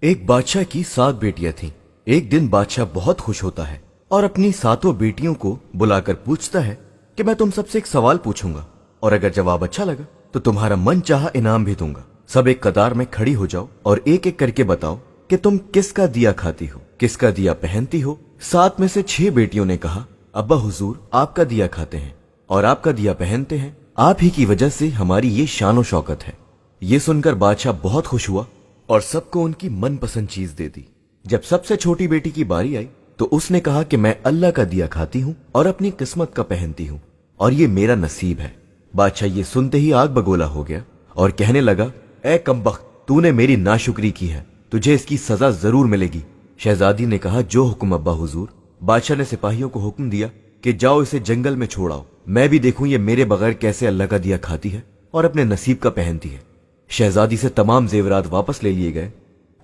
एक बादशाह की 7 बेटियां थीं। एक दिन बादशाह बहुत खुश होता है और अपनी 7 बेटियों को बुलाकर पूछता है कि मैं तुम सबसे एक सवाल पूछूंगा और अगर जवाब अच्छा लगा तो तुम्हारा मन चाहा इनाम भी दूंगा। सब एक कतार में खड़ी हो जाओ और एक एक करके बताओ कि तुम किसका दिया खाती हो, किसका दिया पहनती हो। 7 में से 6 बेटियों ने कहा, अब्बा हुजूर आपका दिया खाते हैं और आपका दिया पहनते हैं, आप ही की वजह से हमारी ये शान शौकत है। ये सुनकर बादशाह बहुत खुश हुआ और सबको उनकी मनपसंद चीज दे दी। जब सबसे छोटी बेटी की बारी आई तो उसने कहा कि मैं अल्लाह का दिया खाती हूँ और अपनी किस्मत का पहनती हूँ और ये मेरा नसीब है। बादशाह ये सुनते ही आग बगोला हो गया और कहने लगा, ए कमबख्त, तूने मेरी नाशुक्री की है, तुझे इसकी सजा जरूर मिलेगी। शहजादी ने कहा, जो हुक्म अब्बा हुजूर। बादशाह ने सिपाहियों को हुक्म दिया कि जाओ इसे जंगल में छोड़ाओ, मैं भी देखूं ये मेरे बगैर कैसे अल्लाह का दिया खाती है और अपने नसीब का पहनती है। शहजादी से तमाम जेवरात वापस ले लिए गए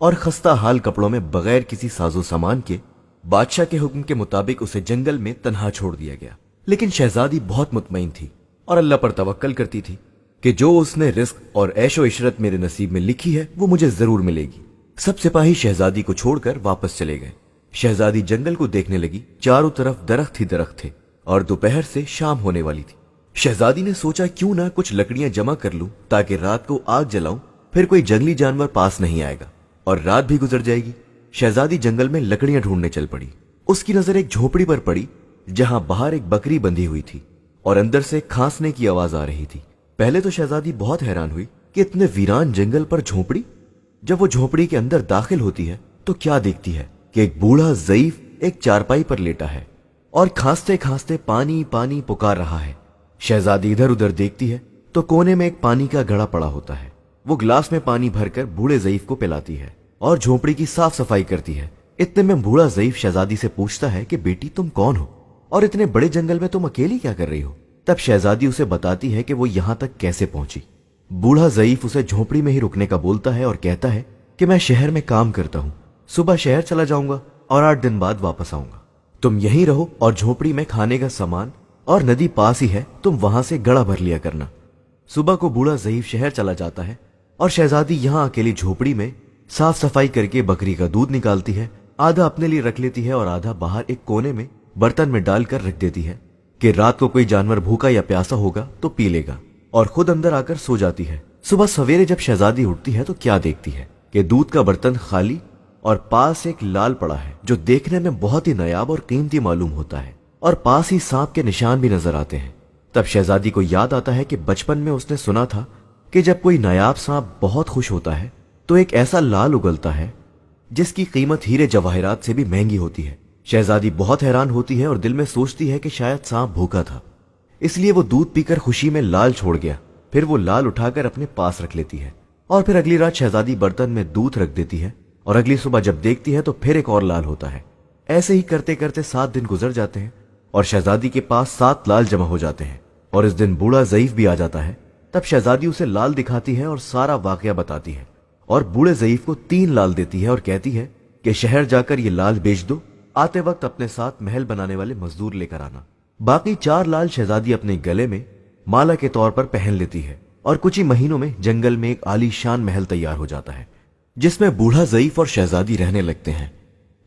और खस्ता हाल कपड़ों में बगैर किसी साजो सामान के बादशाह के हुक्म के मुताबिक उसे जंगल में तन्हा छोड़ दिया गया। लेकिन शहजादी बहुत मुतमईन थी और अल्लाह पर तवक्कल करती थी कि जो उसने रिस्क और ऐशो इशरत मेरे नसीब में लिखी है वो मुझे जरूर मिलेगी। सब सिपाही शहजादी को छोड़कर वापस चले गए। शहजादी जंगल को देखने लगी। चारों तरफ दरख्त ही दरख्त थे और दोपहर से शाम होने वाली थी। शहजादी ने सोचा क्यों ना कुछ लकड़ियां जमा कर लूं ताकि रात को आग जलाऊं, फिर कोई जंगली जानवर पास नहीं आएगा और रात भी गुजर जाएगी। शहजादी जंगल में लकड़ियां ढूंढने चल पड़ी। उसकी नजर एक झोपड़ी पर पड़ी जहां बाहर एक बकरी बंधी हुई थी और अंदर से खांसने की आवाज आ रही थी। पहले तो शहजादी बहुत हैरान हुई कि इतने वीरान जंगल पर झोपड़ी। जब वो झोपड़ी के अंदर दाखिल होती है तो क्या देखती है कि एक बूढ़ा ज़ईफ एक चारपाई पर लेटा है और खांसते खांसते पानी पानी पुकार रहा है। शहजादी इधर उधर देखती है तो कोने में एक पानी का घड़ा पड़ा होता है। वो गिलास में पानी भरकर बूढ़े ज़ईफ को पिलाती है और झोपड़ी की साफ सफाई करती है। इतने में बूढ़ा ज़ईफ शहजादी से पूछता है कि बेटी तुम कौन हो और इतने बड़े जंगल में तुम अकेली क्या कर रही हो। तब शहजादी उसे बताती है कि वो यहां तक कैसे पहुंची। बूढ़ा ज़ईफ उसे झोपड़ी में ही रुकने का बोलता है और कहता है कि मैं शहर में काम करता हूं, सुबह शहर चला जाऊंगा और 8 दिन बाद वापस आऊंगा। तुम यहीं रहो और झोपड़ी में खाने का सामान और नदी पास ही है, तुम वहां से गड़ा भर लिया करना। सुबह को बूढ़ा ज़ईफ शहर चला जाता है और शहजादी यहां अकेली झोपड़ी में साफ सफाई करके बकरी का दूध निकालती है। आधा अपने लिए रख लेती है और आधा बाहर एक कोने में बर्तन में डालकर रख देती है कि रात को कोई जानवर भूखा या प्यासा होगा तो पी लेगा, और खुद अंदर आकर सो जाती है। सुबह सवेरे जब शहजादी उठती है तो क्या देखती है कि दूध का बर्तन खाली और पास एक लाल पड़ा है जो देखने में बहुत ही नायाब और कीमती मालूम होता है, और पास ही सांप के निशान भी नजर आते हैं। तब शहजादी को याद आता है कि बचपन में उसने सुना था कि जब कोई नायाब सांप बहुत खुश होता है तो एक ऐसा लाल उगलता है जिसकी कीमत हीरे जवाहरात से भी महंगी होती है। शहजादी बहुत हैरान होती है और दिल में सोचती है कि शायद सांप भूखा था, इसलिए वो दूध पीकर खुशी में लाल छोड़ गया। फिर वो लाल उठाकर अपने पास रख लेती है और फिर अगली रात शहजादी बर्तन में दूध रख देती है और अगली सुबह जब देखती है तो फिर एक और लाल होता है। ऐसे ही करते करते 7 दिन गुजर जाते हैं और शहजादी के पास 7 लाल जमा हो जाते हैं और इस दिन बूढ़ा ज़ईफ भी आ जाता है। तब शहजादी उसे लाल दिखाती है और सारा वाकया बताती है और बूढ़े ज़ईफ को 3 लाल देती है और कहती है कि शहर जाकर ये लाल बेच दो, आते वक्त अपने साथ महल बनाने वाले मजदूर लेकर आना। बाकी 4 लाल शहजादी अपने गले में माला के तौर पर पहन लेती है और कुछ ही महीनों में जंगल में एक आलीशान महल तैयार हो जाता है जिसमें बूढ़ा ज़ईफ और शहजादी रहने लगते हैं।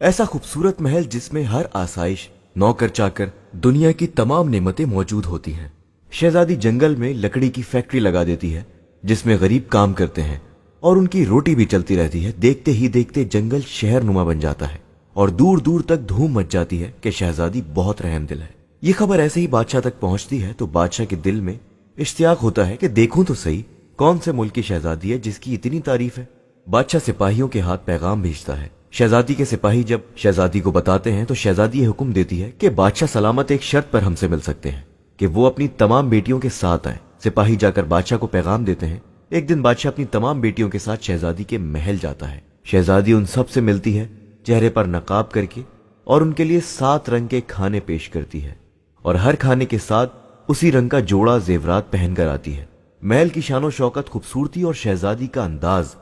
ऐसा खूबसूरत महल जिसमें हर आसाइश, नौकर चाकर, दुनिया की तमाम नेमतें मौजूद होती हैं। शहजादी जंगल में लकड़ी की फैक्ट्री लगा देती है जिसमें गरीब काम करते हैं और उनकी रोटी भी चलती रहती है। देखते ही देखते जंगल शहर नुमा बन जाता है और दूर दूर तक धूम मच जाती है कि शहजादी बहुत रहमदिल है। ये खबर ऐसे ही बादशाह तक पहुंचती है तो बादशाह के दिल में इश्तियाक होता है कि देखूं तो सही कौन से मुल्क की शहजादी है जिसकी इतनी तारीफ है। बादशाह सिपाहियों के हाथ पैगाम भेजता है। शहजादी के सिपाही जब शहजादी को बताते हैं तो शहजादी ये हुक्म देती है कि बादशाह सलामत एक शर्त पर हमसे मिल सकते हैं कि वो अपनी तमाम बेटियों के साथ आए। सिपाही जाकर बादशाह को पैगाम देते हैं। एक दिन बादशाह अपनी तमाम बेटियों के साथ शहजादी के महल जाता है। शहजादी उन सब से मिलती है, चेहरे पर नकाब करके, और उनके लिए 7 रंग के खाने पेश करती है और हर खाने के साथ उसी रंग का जोड़ा जेवरात पहनकर आती है। महल की शानो शौकत, खूबसूरती और शहजादी का अंदाज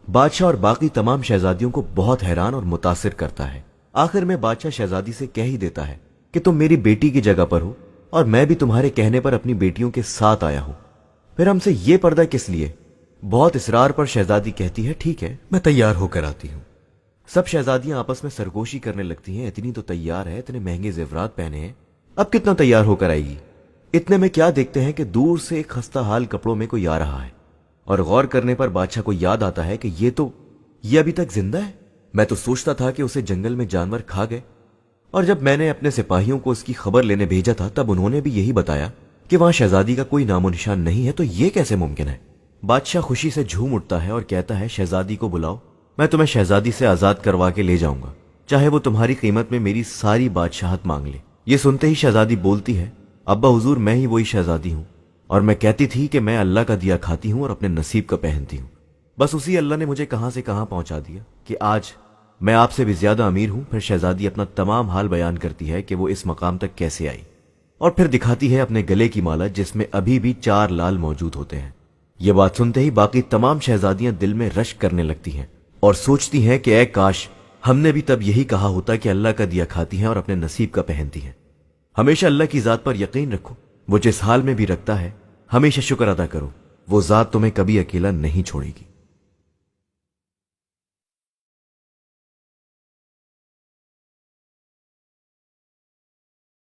बादशाह और बाकी तमाम शहजादियों को बहुत हैरान और मुतासिर करता है। आखिर में बादशाह शहजादी से कह ही देता है कि तुम मेरी बेटी की जगह पर हो और मैं भी तुम्हारे कहने पर अपनी बेटियों के साथ आया हूं, फिर हमसे ये पर्दा किस लिए। बहुत इसरार पर शहजादी कहती है, ठीक है, मैं तैयार होकर आती हूं। सब शहजादियां आपस में सरगोशी करने लगती हैं, इतनी तो तैयार है, इतने महंगे जेवरात पहने हैं, अब कितना तैयार होकर आएगी। इतने में क्या देखते हैं कि दूर से एक खस्ता हाल कपड़ों में कोई आ रहा है, और गौर करने पर बादशाह को याद आता है कि ये अभी तक जिंदा है। मैं तो सोचता था कि उसे जंगल में जानवर खा गए, और जब मैंने अपने सिपाहियों को उसकी खबर लेने भेजा था तब उन्होंने भी यही बताया कि वहां शहजादी का कोई नामो निशान नहीं है, तो ये कैसे मुमकिन है। बादशाह खुशी से झूम उठता है और कहता है, शहजादी को बुलाओ, मैं तुम्हें शहजादी से आजाद करवा के ले जाऊंगा, चाहे वो तुम्हारी कीमत में मेरी सारी बादशाहत मांग ले। ये सुनते ही शहजादी बोलती है, अब्बा हुजूर, मैं ही वही शहजादी हूं, और मैं कहती थी कि मैं अल्लाह का दिया खाती हूं और अपने नसीब का पहनती हूं। बस उसी अल्लाह ने मुझे कहां से कहां पहुंचा दिया कि आज मैं आपसे भी ज्यादा अमीर हूं। फिर शहजादी अपना तमाम हाल बयान करती है कि वो इस मकाम तक कैसे आई, और फिर दिखाती है अपने गले की माला जिसमें अभी भी 4 लाल मौजूद होते हैं। ये बात सुनते ही बाकी तमाम शहजादियां दिल में रश्क करने लगती हैं और सोचती हैं कि ऐ काश हमने भी तब यही कहा होता कि अल्लाह का दिया खाती हैं और अपने नसीब का पहनती हैं। हमेशा अल्लाह की जात पर यकीन रखो, वो जिस हाल में भी रखता है हमेशा शुक्र अदा करो, वो जात तुम्हें कभी अकेला नहीं छोड़ेगी।